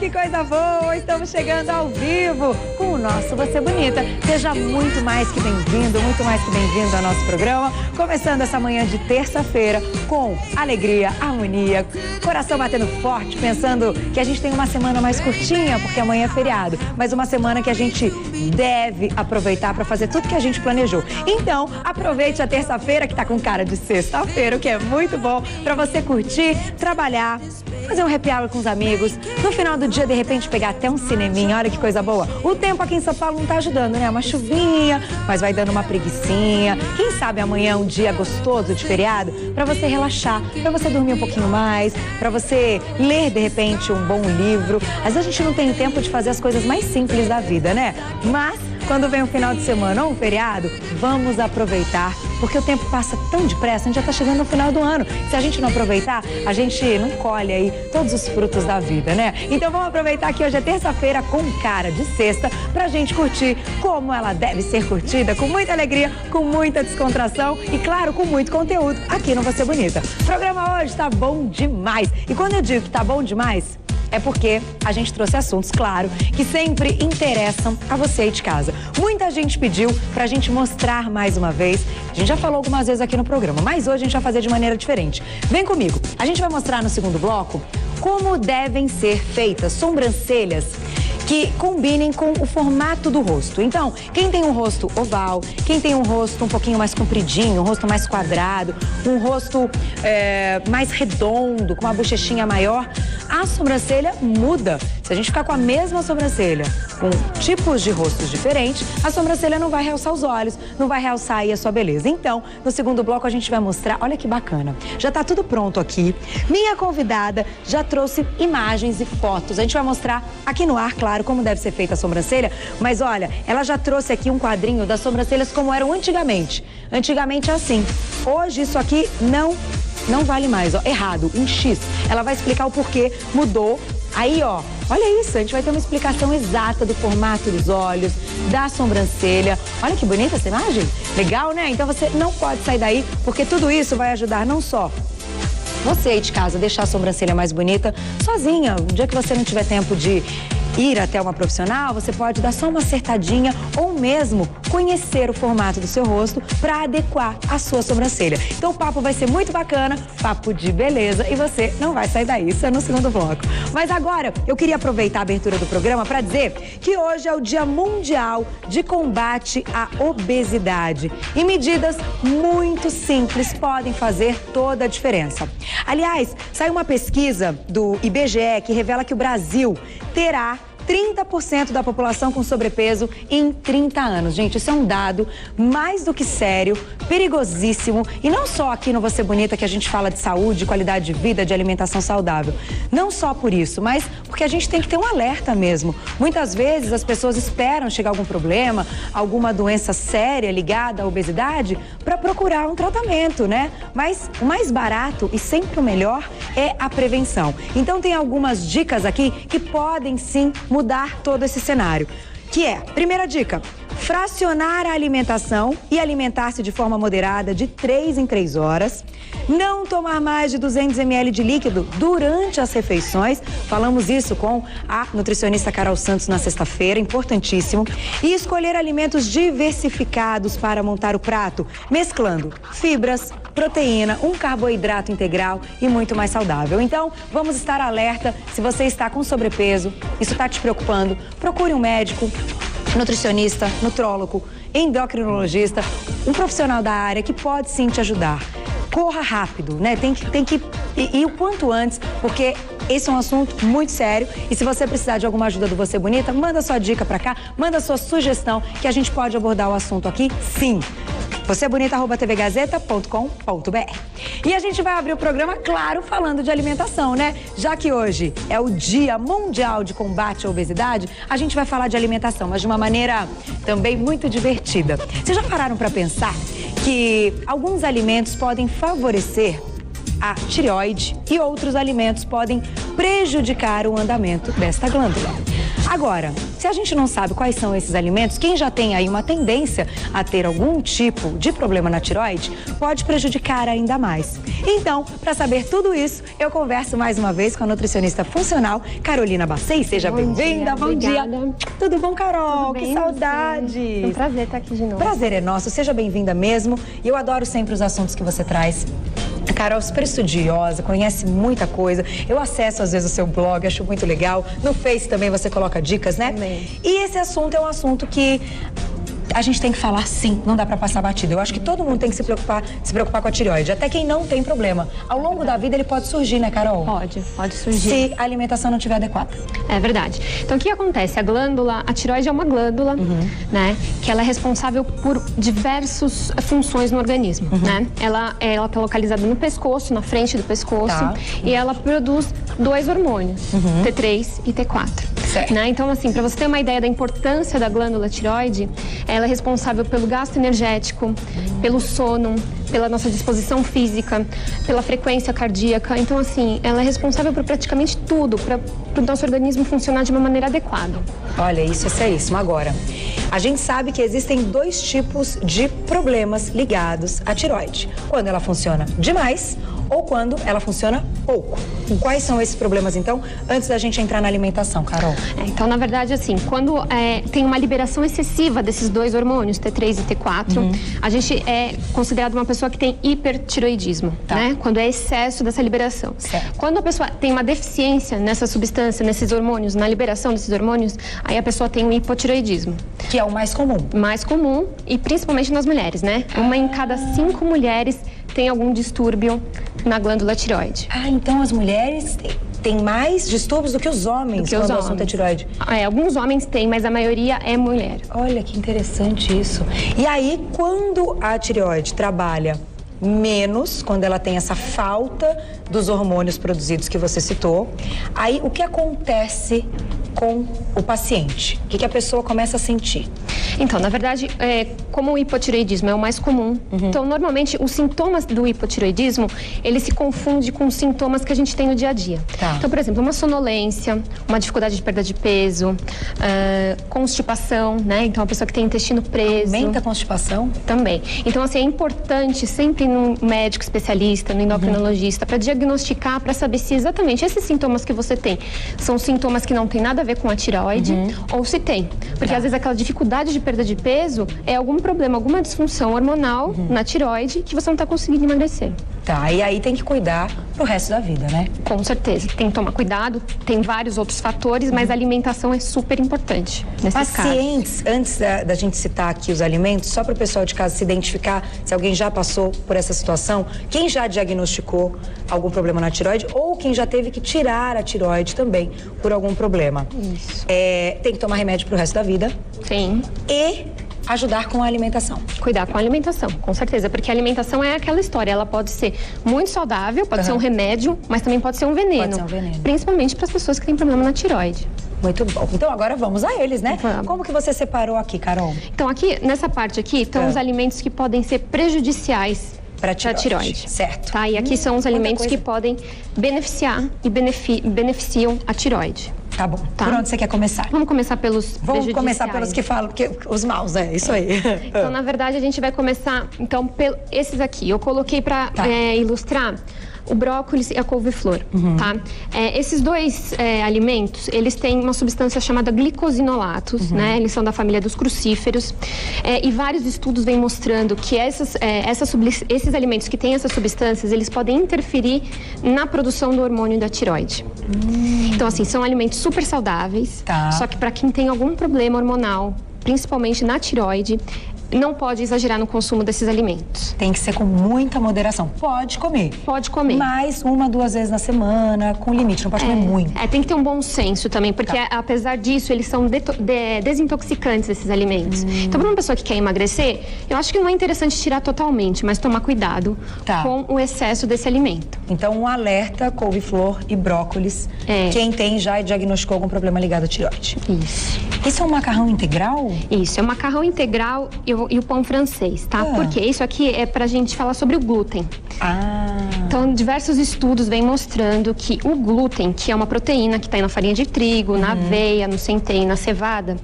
que coisa boa! Estamos chegando ao vivo com o nosso Você Bonita. Seja muito mais que bem-vindo, muito mais que bem-vindo ao nosso programa. Começando essa manhã de terça-feira com alegria, harmonia, coração batendo forte, pensando que a gente tem uma semana mais curtinha, porque amanhã é feriado, mas uma semana que a gente deve aproveitar para fazer tudo que a gente planejou. Então, aproveite a terça-feira, que tá com cara de sexta-feira, o que é muito bom, para você curtir, trabalhar, fazer um happy hour com os amigos, no final do dia, de repente, pegar até um cineminha, olha que coisa boa. O tempo aqui em São Paulo não tá ajudando, né? Uma chuvinha, mas vai dando uma preguicinha. Quem sabe amanhã é um dia gostoso de feriado, para você relaxar, para você dormir um pouquinho mais, para você ler, de repente, um bom livro. Às vezes a gente não tem tempo de fazer as coisas mais simples da vida, né? Mas, quando vem um final de semana ou um feriado, vamos aproveitar, porque o tempo passa tão depressa, a gente já está chegando no final do ano. Se a gente não aproveitar, a gente não colhe aí todos os frutos da vida, né? Então vamos aproveitar que hoje é terça-feira com cara de sexta, pra gente curtir como ela deve ser curtida, com muita alegria, com muita descontração e, claro, com muito conteúdo aqui no Você Bonita. O programa hoje tá bom demais. E quando eu digo que tá bom demais, é porque a gente trouxe assuntos, claro, que sempre interessam a você aí de casa. Muita gente pediu pra gente mostrar mais uma vez. A gente já falou algumas vezes aqui no programa, mas hoje a gente vai fazer de maneira diferente. Vem comigo. A gente vai mostrar no segundo bloco como devem ser feitas sobrancelhas que combinem com o formato do rosto. Então, quem tem um rosto oval, quem tem um rosto um pouquinho mais compridinho, um rosto mais quadrado, um rosto mais redondo, com uma bochechinha maior, a sobrancelha muda. Se a gente ficar com a mesma sobrancelha, com tipos de rostos diferentes, a sobrancelha não vai realçar os olhos, não vai realçar aí a sua beleza. Então, no segundo bloco a gente vai mostrar, olha que bacana, já tá tudo pronto aqui. Minha convidada já trouxe imagens e fotos. A gente vai mostrar aqui no ar, claro, como deve ser feita a sobrancelha, mas olha, ela já trouxe aqui um quadrinho das sobrancelhas como eram antigamente. Antigamente é assim. Hoje isso aqui não vale mais, ó, errado, em X. Ela vai explicar o porquê mudou. Aí, ó, olha isso, a gente vai ter uma explicação exata do formato dos olhos, da sobrancelha. Olha que bonita essa imagem. Legal, né? Então você não pode sair daí, porque tudo isso vai ajudar não só você aí de casa deixar a sobrancelha mais bonita sozinha. Um dia que você não tiver tempo de ir até uma profissional, você pode dar só uma acertadinha ou mesmo conhecer o formato do seu rosto para adequar a sua sobrancelha. Então o papo vai ser muito bacana, papo de beleza, e você não vai sair daí, isso é no segundo bloco. Mas agora eu queria aproveitar a abertura do programa para dizer que hoje é o Dia Mundial de Combate à Obesidade e medidas muito simples podem fazer toda a diferença. Aliás, saiu uma pesquisa do IBGE que revela que o Brasil terá 30% da população com sobrepeso em 30 anos. Gente, isso é um dado mais do que sério, perigosíssimo. E não só aqui no Você Bonita que a gente fala de saúde, qualidade de vida, de alimentação saudável. Não só por isso, mas porque a gente tem que ter um alerta mesmo. Muitas vezes as pessoas esperam chegar algum problema, alguma doença séria ligada à obesidade para procurar um tratamento, né? Mas o mais barato e sempre o melhor é a prevenção. Então tem algumas dicas aqui que podem sim mudar todo esse cenário, que é, primeira dica, fracionar a alimentação e alimentar-se de forma moderada de 3 em 3 horas, não tomar mais de 200 ml de líquido durante as refeições, falamos isso com a nutricionista Carol Santos na sexta-feira, importantíssimo, e escolher alimentos diversificados para montar o prato, mesclando fibras, proteína, um carboidrato integral e muito mais saudável. Então, vamos estar alerta, se você está com sobrepeso, isso está te preocupando, procure um médico, nutricionista, nutrólogo, endocrinologista, um profissional da área que pode sim te ajudar. Corra rápido, né? Tem que ir o quanto antes, porque esse é um assunto muito sério e se você precisar de alguma ajuda do Você Bonita, manda sua dica pra cá, manda sua sugestão que a gente pode abordar o assunto aqui, sim. vocebonita@tvgazeta.com.br. E a gente vai abrir o programa, claro, falando de alimentação, né? Já que hoje é o Dia Mundial de Combate à Obesidade, a gente vai falar de alimentação, mas de uma maneira também muito divertida. Vocês já pararam para pensar que alguns alimentos podem favorecer a tireoide e outros alimentos podem prejudicar o andamento desta glândula. Agora, se a gente não sabe quais são esses alimentos, quem já tem aí uma tendência a ter algum tipo de problema na tireoide, pode prejudicar ainda mais. Então, para saber tudo isso, eu converso mais uma vez com a nutricionista funcional, Carolina Bacei. Seja bem-vinda, bom dia. Tudo bom, Carol? Tudo bem, que saudade. É um prazer estar aqui de novo. Prazer é nosso, seja bem-vinda mesmo. E eu adoro sempre os assuntos que você traz. A Carol é super estudiosa, conhece muita coisa. Eu acesso às vezes o seu blog, acho muito legal. No Face também você coloca dicas, né? Também. E esse assunto é um assunto que a gente tem que falar sim, não dá pra passar batido. Eu acho que todo mundo tem que se preocupar com a tireoide, até quem não tem problema. Ao longo da vida ele pode surgir, né, Carol? Pode surgir. Se a alimentação não estiver adequada. É verdade. Então, o que acontece? A tireoide é uma glândula, né, que ela é responsável por diversas funções no organismo, né? Ela tá localizada no pescoço, na frente do pescoço, e ela produz 2 hormônios, T3 e T4. Certo. Né? Então, assim, para você ter uma ideia da importância da glândula tireoide, ela é responsável pelo gasto energético, pelo sono, pela nossa disposição física, pela frequência cardíaca. Então, assim, ela é responsável por praticamente tudo, para o nosso organismo funcionar de uma maneira adequada. Olha, isso é seríssimo. Agora, a gente sabe que existem 2 tipos de problemas ligados à tireoide. Quando ela funciona demais ou quando ela funciona pouco. Quais são esses problemas, então, antes da gente entrar na alimentação, Carol? Então, na verdade, assim, quando tem uma liberação excessiva desses 2 hormônios, T3 e T4, a gente é considerado uma pessoa que tem hipertireoidismo, né? Quando é excesso dessa liberação. Certo. Quando a pessoa tem uma deficiência nessa substância, nesses hormônios, na liberação desses hormônios, aí a pessoa tem um hipotireoidismo. Que é o mais comum. Mais comum, e principalmente nas mulheres, né? Uma em cada 5 mulheres tem algum distúrbio na glândula tireoide. Ah, então as mulheres têm mais distúrbios do que os homens quando o assunto é tireoide. Alguns homens têm, mas a maioria é mulher. Olha que interessante isso. E aí, quando a tireoide trabalha menos, quando ela tem essa falta dos hormônios produzidos que você citou, aí o que acontece com o paciente? O que a pessoa começa a sentir? Então, na verdade, como o hipotireoidismo é o mais comum, então, normalmente, os sintomas do hipotireoidismo, ele se confunde com os sintomas que a gente tem no dia a dia. Tá. Então, por exemplo, uma sonolência, uma dificuldade de perda de peso, constipação, né? Então, a pessoa que tem intestino preso. Aumenta a constipação? Também. Então, assim, é importante sempre ir num médico especialista, no endocrinologista, para diagnosticar, para saber se exatamente esses sintomas que você tem são sintomas que não tem nada a ver com a tireoide ou se tem. Porque, às vezes, aquela dificuldade de perda de peso é algum problema, alguma disfunção hormonal na tireoide que você não está conseguindo emagrecer. Tá, e aí tem que cuidar pro resto da vida, né? Com certeza. Tem que tomar cuidado, tem vários outros fatores, mas a alimentação é super importante nesses Pacientes, casos. antes da gente citar aqui os alimentos, só para o pessoal de casa se identificar, se alguém já passou por essa situação, quem já diagnosticou algum problema na tireoide ou quem já teve que tirar a tireoide também por algum problema. Isso. Tem que tomar remédio pro resto da vida. Tem. E ajudar com a alimentação. Cuidar com a alimentação, com certeza, porque a alimentação é aquela história, ela pode ser muito saudável, pode ser um remédio, mas também pode ser um veneno. Pode ser um veneno. Principalmente para as pessoas que têm problema na tireoide. Muito bom. Então agora vamos a eles, né? Vamos. Como que você separou aqui, Carol? Então aqui, nessa parte aqui, estão os alimentos que podem ser prejudiciais para a tireoide. Certo. Tá? E aqui são os alimentos que podem beneficiar e beneficiam a tireoide. Tá bom. Tá. Por onde você quer começar? Vamos começar pelos Vamos começar pelos que falam, porque os maus, isso aí. Então, na verdade, a gente vai começar, então, esses aqui. Eu coloquei para ilustrar o brócolis e a couve-flor, tá? Esses 2 alimentos, eles têm uma substância chamada glicosinolatos, né? Eles são da família dos crucíferos. E vários estudos vêm mostrando que esses alimentos que têm essas substâncias, eles podem interferir na produção do hormônio da tireoide. Então, assim, são alimentos super saudáveis, só que para quem tem algum problema hormonal, principalmente na tireoide, não pode exagerar no consumo desses alimentos. Tem que ser com muita moderação. Pode comer. Pode comer. Mas 1, 2 vezes na semana, com limite, não pode comer muito. Tem que ter um bom senso também, porque apesar disso, eles são desintoxicantes, esses alimentos. Então, para uma pessoa que quer emagrecer, eu acho que não é interessante tirar totalmente, mas tomar cuidado com o excesso desse alimento. Então, um alerta, couve-flor e brócolis, quem tem já diagnosticou algum problema ligado à tireoide. Isso. Isso é um macarrão integral? Isso, é um macarrão integral e o pão francês, tá? Porque isso aqui é pra gente falar sobre o glúten. Ah. Então, Então, diversos estudos vêm mostrando que o glúten, que é uma proteína que está na farinha de trigo, na aveia, no centeio, na cevada,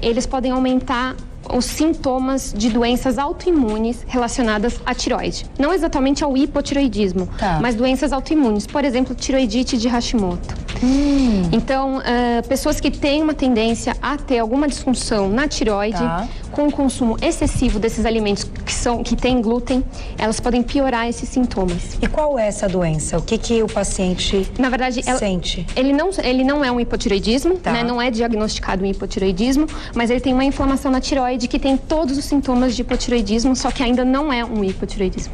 eles podem aumentar os sintomas de doenças autoimunes relacionadas à tireoide. Não exatamente ao hipotireoidismo, mas doenças autoimunes. Por exemplo, tireoidite de Hashimoto. Então, pessoas que têm uma tendência a ter alguma disfunção na tireoide, com o consumo excessivo desses alimentos que têm glúten, elas podem piorar esses sintomas. E qual é essa doença? O que o paciente Na verdade, sente? Ele não é um hipotireoidismo, né? Não é diagnosticado um hipotireoidismo, mas ele tem uma inflamação na tireoide que tem todos os sintomas de hipotireoidismo, só que ainda não é um hipotireoidismo.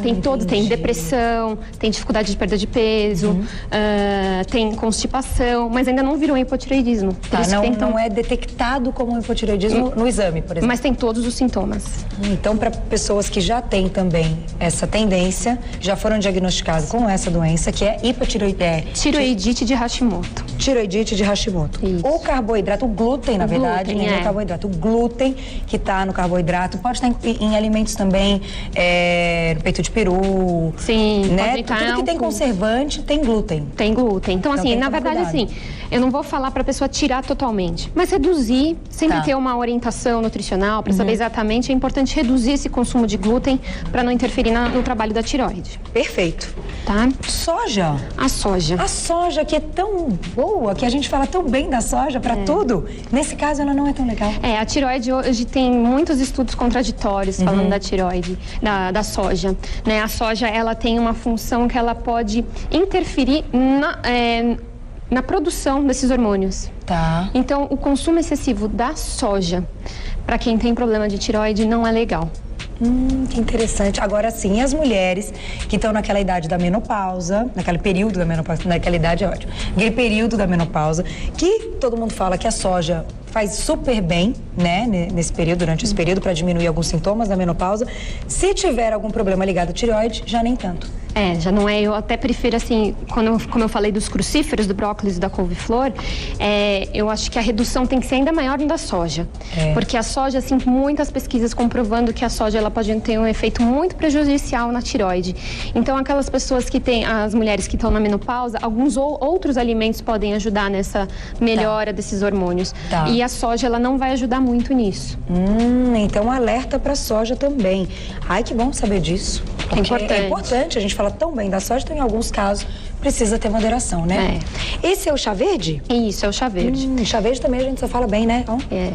Tem todos, tem depressão, tem dificuldade de perda de peso, tem constipação, mas ainda não virou um hipotireoidismo. Não é detectado como um hipotireoidismo no exame, por exemplo. Mas tem todos os sintomas. Então, para pessoas que já têm também essa tendência, já foram diagnosticadas com essa doença, que é tireoidite de Hashimoto. Tireoidite de Hashimoto. Isso. O carboidrato, o glúten, na verdade, não é o carboidrato. O glúten que está no carboidrato pode estar em alimentos também, no peito de peru. Sim, né? Tudo que tem conservante tem glúten. Tem glúten. Então, assim, na verdade, assim, eu não vou falar para a pessoa tirar totalmente, mas reduzir, sempre ter uma orientação nutricional para saber exatamente. É importante reduzir esse consumo de glúten para não interferir no trabalho da tireoide. Perfeito. Tá? Soja. A soja. A soja, que é tão boa, que a gente fala tão bem da soja para tudo. Nesse caso, ela não é tão legal. A tireoide hoje tem muitos estudos contraditórios falando da tireoide, da soja. Né? A soja, ela tem uma função que ela pode interferir na produção desses hormônios. Então, o consumo excessivo da soja, para quem tem problema de tireoide, não é legal. Que interessante. Agora sim, as mulheres que estão naquela idade da menopausa, naquele período da menopausa, naquela idade é ótimo, aquele período da menopausa, que todo mundo fala que a soja faz super bem, né, nesse período, durante esse período, para diminuir alguns sintomas da menopausa. Se tiver algum problema ligado à tireoide, já nem tanto. Já não é. Eu até prefiro, assim, como eu falei dos crucíferos, do brócolis e da couve-flor, eu acho que a redução tem que ser ainda maior no da soja. Porque a soja, assim, muitas pesquisas comprovando que a soja, ela pode ter um efeito muito prejudicial na tireoide. Então, aquelas pessoas que têm, as mulheres que estão na menopausa, alguns outros alimentos podem ajudar nessa melhora desses hormônios. E a soja, ela não vai ajudar muito nisso. Então, alerta para a soja também. Ai, que bom saber disso. É importante. É importante, a gente fala tão bem da soja, então em alguns casos precisa ter moderação, né? Esse é o chá verde? Isso, é o chá verde. Chá verde também a gente só fala bem, né?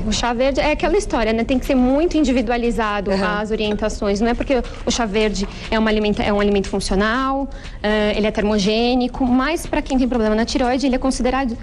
O chá verde é aquela história, né? Tem que ser muito individualizado as orientações. Não é porque o chá verde é um alimento funcional, ele é termogênico, mas para quem tem problema na tireoide, ele é considerado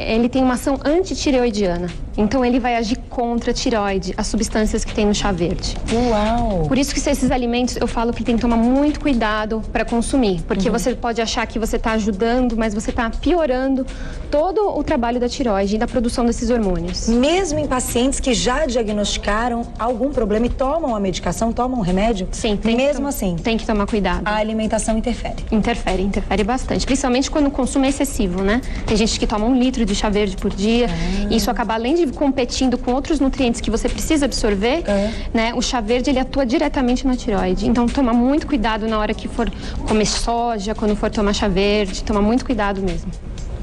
ele tem uma ação antitireoidiana. Então ele vai agir contra a tireoide, as substâncias que tem no chá verde. Uau! Por isso que esses alimentos, eu falo que tem que tomar muito cuidado para consumir, porque você pode achar que você está ajudando, mas você está piorando todo o trabalho da tireoide e da produção desses hormônios. Mesmo em pacientes que já diagnosticaram algum problema e tomam a medicação, tomam o remédio? Sim. Mesmo assim? Tem que tomar cuidado. A alimentação interfere? Interfere bastante, principalmente quando o consumo é excessivo, né? Tem gente que toma 1 litro de chá verde por dia, e isso acaba, além de competindo com outros nutrientes que você precisa absorver, né? O chá verde, ele atua diretamente na tireoide. Então, toma muito cuidado na hora que for comer soja, quando for tomar chá verde, toma muito cuidado mesmo.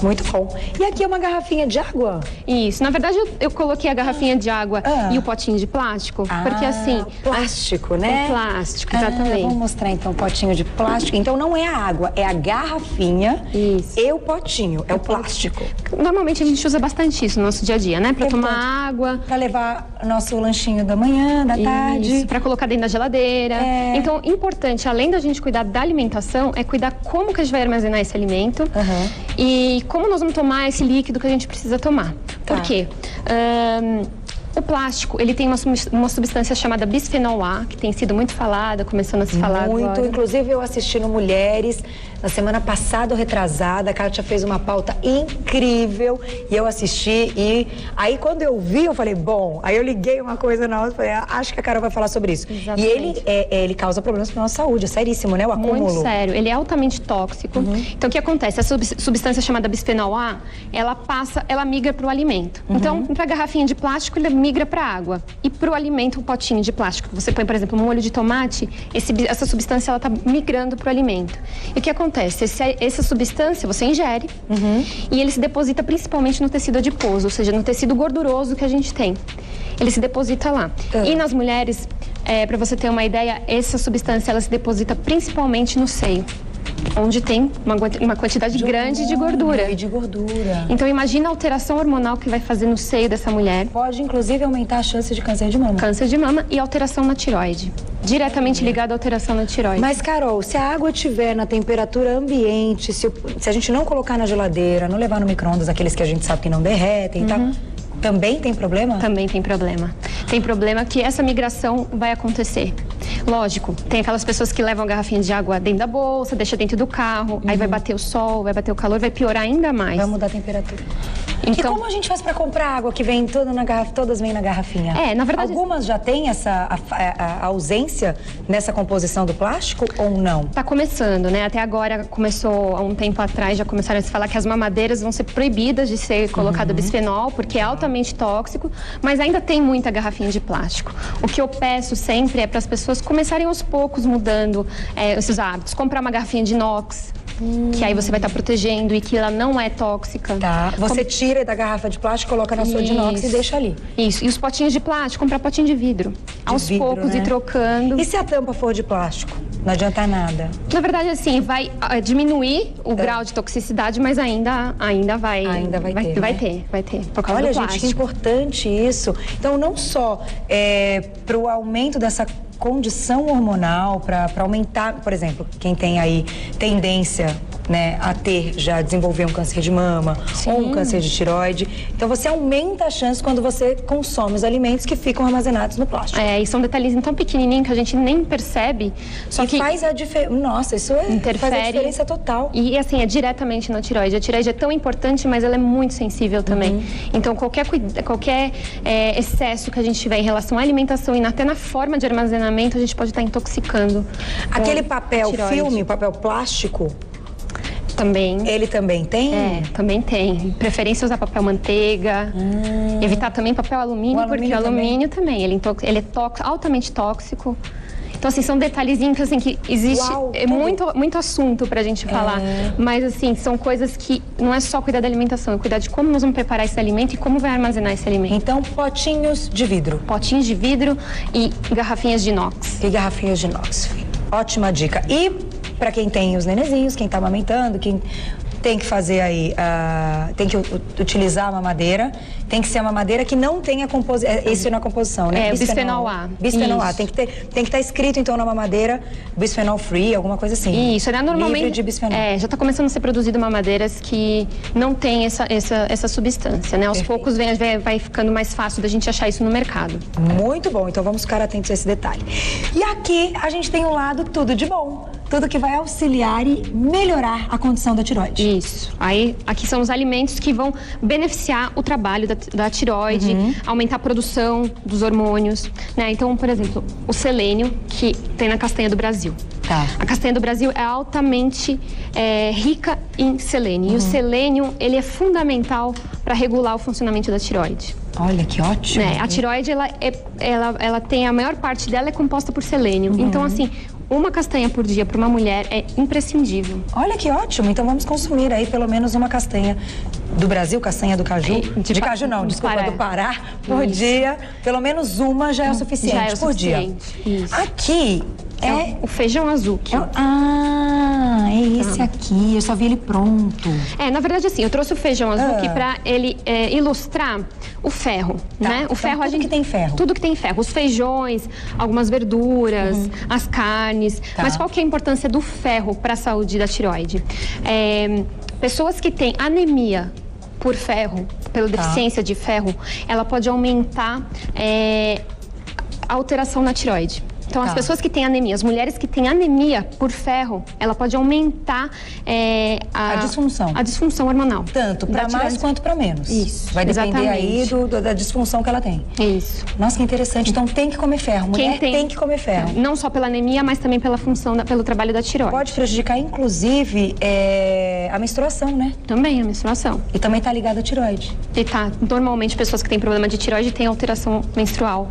Muito bom. E aqui é uma garrafinha de água? Isso. Na verdade, eu coloquei a garrafinha de água e o potinho de plástico, porque assim... Plástico, né? É plástico, exatamente. Vamos mostrar então o potinho de plástico. Então não é a água, é a garrafinha e o potinho, é o plástico. Normalmente a gente usa bastante isso no nosso dia a dia, né? Pra tomar água. Pra levar nosso lanchinho da manhã, da tarde. Isso, pra colocar dentro da geladeira. Então, importante, além da gente cuidar da alimentação, é cuidar como que a gente vai armazenar esse alimento e como nós vamos tomar esse líquido que a gente precisa tomar. Por quê? O plástico, ele tem uma substância chamada bisfenol A, que tem sido muito falada, começando a se falar agora. Inclusive, eu assisti no Mulheres, na semana passada ou retrasada, a Kátia fez uma pauta incrível, e eu assisti, e aí quando eu vi, eu falei, bom, aí eu liguei uma coisa na outra, falei, acho que a Carol vai falar sobre isso. Exatamente. E ele causa problemas para nossa saúde, é seríssimo, né, o acúmulo. Muito sério, ele é altamente tóxico. Então, o que acontece? A substância chamada bisfenol A, ela migra para o alimento. Então, para a garrafinha de plástico, ele migra para a água. E para o alimento, um potinho de plástico. Você põe, por exemplo, um molho de tomate, essa substância está migrando para o alimento. E o que acontece? Essa substância você ingere e ele se deposita principalmente no tecido adiposo, ou seja, no tecido gorduroso que a gente tem. Ele se deposita lá. E nas mulheres, para você ter uma ideia, essa substância ela se deposita principalmente no seio, onde tem uma quantidade grande de gordura. E de gordura. Então imagina a alteração hormonal que vai fazer no seio dessa mulher. Pode inclusive aumentar a chance de câncer de mama. Câncer de mama e alteração na tireoide. Diretamente ligado à alteração na tireoide. Mas, Carol, se a água estiver na temperatura ambiente, se a gente não colocar na geladeira, não levar no micro-ondas, aqueles que a gente sabe que não derretem e tal, também tem problema? Também tem problema. Tem problema que essa migração vai acontecer. Lógico, tem aquelas pessoas que levam garrafinha de água dentro da bolsa, deixa dentro do carro, aí vai bater o sol, vai bater o calor, vai piorar ainda mais. Vai mudar a temperatura. Então, e como a gente faz para comprar água que vem toda na garrafa, todas vêm na garrafinha? Na verdade... Algumas já têm a ausência nessa composição do plástico ou não? Tá começando, né? Até agora começou, há um tempo atrás, já começaram a se falar que as mamadeiras vão ser proibidas de ser colocado bisfenol, porque é altamente tóxico, mas ainda tem muita garrafinha de plástico. O que eu peço sempre é para as pessoas começarem aos poucos mudando esses hábitos. Comprar uma garrafinha de inox, que aí você vai estar protegendo e que ela não é tóxica. Tá. Você tira da garrafa de plástico, coloca na sua de inox e deixa ali. Isso. E os potinhos de plástico, comprar potinho de vidro. Aos poucos, né? E trocando. E se a tampa for de plástico? Não adianta nada. Na verdade, assim, vai diminuir o grau de toxicidade, mas ainda vai. Ainda vai ter. Vai ter. Por causa Olha, do plástico. gente, que importante isso. Então, não só para o aumento dessa condição hormonal, para aumentar, por exemplo, quem tem aí tendência, né, a já desenvolver um câncer de mama ou um câncer de tireoide. Então você aumenta a chance quando você consome os alimentos que ficam armazenados no plástico. E são detalhes tão pequenininhos que a gente nem percebe. Só que faz a diferença. Nossa, isso faz a diferença total. E assim, é diretamente na tireoide. A tireoide é tão importante, mas ela é muito sensível também. Então qualquer excesso que a gente tiver em relação à alimentação e até na forma de armazenamento, a gente pode estar intoxicando. Aquele papel filme, papel plástico, também. Ele também tem? Também tem. Preferência usar papel manteiga. Evitar também papel alumínio, porque o alumínio também ele é altamente tóxico. Então, assim, são detalhezinhos assim, que existe muito assunto pra gente falar. Mas, assim, são coisas que não é só cuidar da alimentação, é cuidar de como nós vamos preparar esse alimento e como vai armazenar esse alimento. Então, potinhos de vidro. Potinhos de vidro e garrafinhas de inox. Ótima dica. E para quem tem os nenezinhos, quem tá amamentando, quem tem que fazer aí, tem que utilizar a mamadeira, tem que ser uma mamadeira que não tenha isso na composição, né? Bisfenol A. Bisfenol A, tem que estar escrito então na mamadeira bisfenol free, alguma coisa assim. Isso, né? Normalmente livre de bisfenol. Já está começando a ser produzido mamadeiras que não tem essa substância, né? Aos poucos vai ficando mais fácil da gente achar isso no mercado. Muito bom, então vamos ficar atentos a esse detalhe. E aqui a gente tem um lado tudo de bom. Tudo que vai auxiliar e melhorar a condição da tireoide. Isso. Aí, aqui são os alimentos que vão beneficiar o trabalho da tireoide, aumentar a produção dos hormônios, né? Então, por exemplo, o selênio, que tem na castanha do Brasil. Tá. A castanha do Brasil é altamente rica em selênio. E o selênio, ele é fundamental para regular o funcionamento da tireoide. Olha, que ótimo. A tireoide, ela tem a maior parte dela é composta por selênio. Então, assim, uma castanha por dia para uma mulher é imprescindível. Olha que ótimo, então vamos consumir aí pelo menos uma castanha do Brasil, castanha do caju. De caju não, desculpa, do Pará, por dia. Pelo menos uma já é o suficiente por dia. Isso. Aqui é o feijão azul. É esse aqui, eu só vi ele pronto. Na verdade, assim, eu trouxe o feijão azul aqui pra ele ilustrar o ferro, né? O então, ferro, tudo que tem ferro. Tudo que tem ferro. Os feijões, algumas verduras, as carnes. Mas qual que é a importância do ferro para a saúde da tireoide? Pessoas que têm anemia por ferro, pela deficiência de ferro, ela pode aumentar a alteração na tireoide. Então, as pessoas que têm anemia, as mulheres que têm anemia por ferro, ela pode aumentar a disfunção. A disfunção hormonal. Tanto para mais quanto para menos. Isso. Vai depender aí da disfunção que ela tem. Isso. Nossa, que interessante. Então tem que comer ferro. Mulher tem que comer ferro. Não só pela anemia, mas também pela função, pelo trabalho da tireoide. Pode prejudicar, inclusive, a menstruação, né? Também a menstruação. E também tá ligada à tireoide. E tá. Normalmente, pessoas que têm problema de tireoide têm alteração menstrual.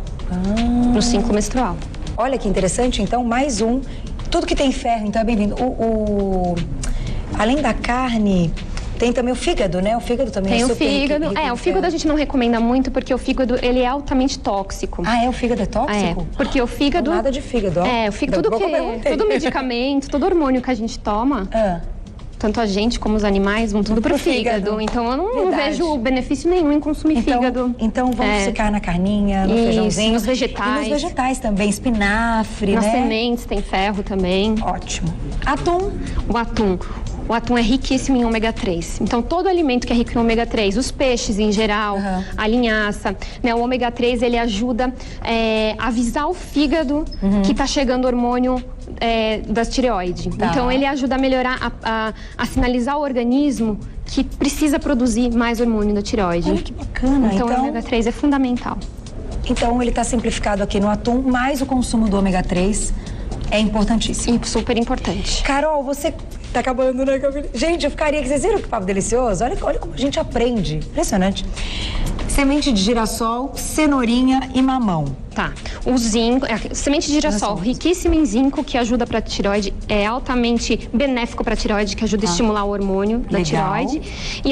No ciclo menstrual. Olha que interessante. Então, mais um. Tudo que tem ferro, então é bem-vindo. Além da carne... Tem também o fígado, né? O fígado também tem é super fígado. O fígado a gente não recomenda muito porque o fígado, ele é altamente tóxico. Ah, o fígado é tóxico? Porque o fígado... Nada de fígado, ó. O fígado, todo medicamento, todo hormônio que a gente toma, tanto a gente como os animais, vão tudo pro fígado. Então, eu não vejo benefício nenhum em consumir fígado. Então, vamos ficar na carninha, no feijãozinho. Nos vegetais. E nos vegetais também, espinafre, Nas sementes tem ferro também. Ótimo. Atum? O atum é riquíssimo em ômega 3. Então, todo alimento que é rico em ômega 3, os peixes em geral, a linhaça, né? O ômega 3, ele ajuda a avisar o fígado que está chegando hormônio da tireoide. Então, ele ajuda a melhorar, a sinalizar o organismo que precisa produzir mais hormônio da tireoide. Olha que bacana. Então, o ômega 3 é fundamental. Então, ele está simplificado aqui no atum, mas o consumo do ômega 3 é importantíssimo. E super importante. Carol, você... Tá acabando, né, Camila? Gente, eu ficaria aqui. Vocês viram que papo delicioso? Olha como a gente aprende. Impressionante. Semente de girassol, cenourinha e mamão. Tá. O zinco, semente de girassol, riquíssimo em zinco, que ajuda para a tireoide, é altamente benéfico para a tireoide, que ajuda a estimular o hormônio da tireoide. E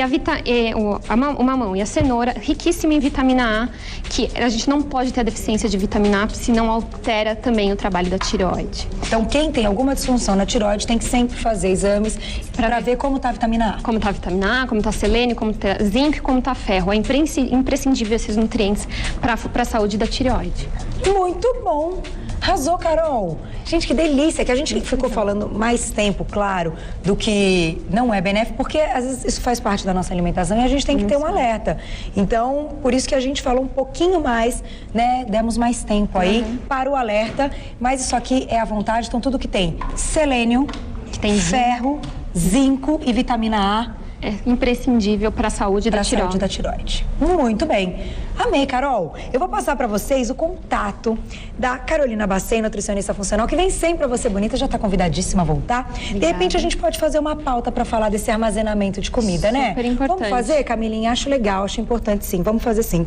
o mamão e a cenoura, riquíssimo em vitamina A, que a gente não pode ter a deficiência de vitamina A, senão altera também o trabalho da tireoide. Então, quem tem alguma disfunção na tireoide tem que sempre fazer exames para ver como tá a vitamina A. Como tá a vitamina A, como tá selênio, como tá zinco e como tá ferro. É imprescindível esses nutrientes para a saúde da tireoide. Muito bom! Arrasou, Carol! Gente, que delícia! Que a gente ficou falando mais tempo, claro, do que não é benéfico, porque às vezes isso faz parte da nossa alimentação e a gente tem que ter um alerta. Então, por isso que a gente falou um pouquinho mais, né? Demos mais tempo aí para o alerta. Mas isso aqui é à vontade, então tudo que tem selênio, que tem ferro, zinco e vitamina A. É imprescindível para a saúde da tireoide. Muito bem. Amei, Carol. Eu vou passar para vocês o contato da Carolina Bacen, nutricionista funcional, que vem sempre pra Você Bonita, já está convidadíssima a voltar. Obrigada. De repente, a gente pode fazer uma pauta para falar desse armazenamento de comida, né? Super importante. Vamos fazer, Camilinha? Acho legal, acho importante sim. Vamos fazer sim.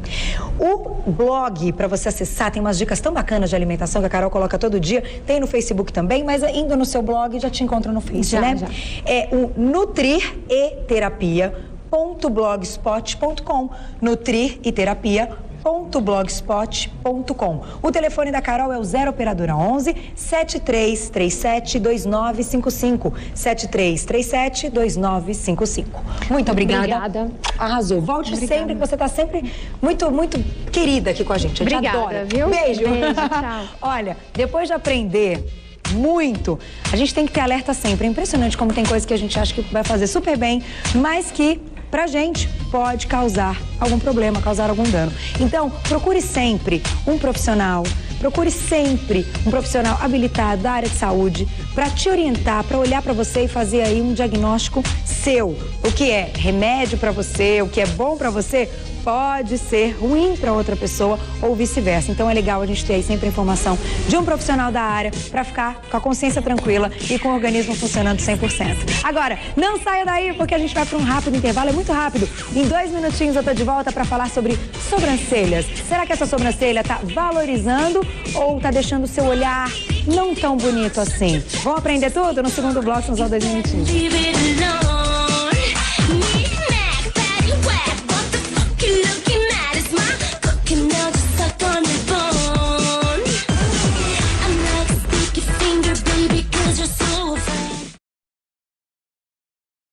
O blog, para você acessar, tem umas dicas tão bacanas de alimentação que a Carol coloca todo dia. Tem no Facebook também, mas indo no seu blog, já te encontro no Face, né? Já. É o nutririterapia.blogspot.com. nutririterapia.blogspot.com. O telefone da Carol é o 0 operadora 11 7337 2955 7337 2955. Muito obrigada. Arrasou. Volte sempre, que você está sempre muito, muito querida aqui com a gente. A gente adora. Viu? Beijo. Tchau. Olha, depois de aprender muito, a gente tem que ter alerta sempre. É impressionante como tem coisas que a gente acha que vai fazer super bem, mas que pra gente pode causar algum problema, causar algum dano. Então, procure sempre um profissional habilitado da área de saúde para te orientar, para olhar para você e fazer aí um diagnóstico seu. O que é remédio para você, o que é bom para você, pode ser ruim para outra pessoa ou vice-versa. Então é legal a gente ter aí sempre a informação de um profissional da área para ficar com a consciência tranquila e com o organismo funcionando 100%. Agora, não saia daí porque a gente vai para um rápido intervalo, é muito rápido. Em 2 minutinhos eu tô de volta para falar sobre sobrancelhas. Será que essa sobrancelha tá valorizando ou tá deixando o seu olhar não tão bonito assim? Vamos aprender tudo no segundo bloco, nos 2 minutinhos.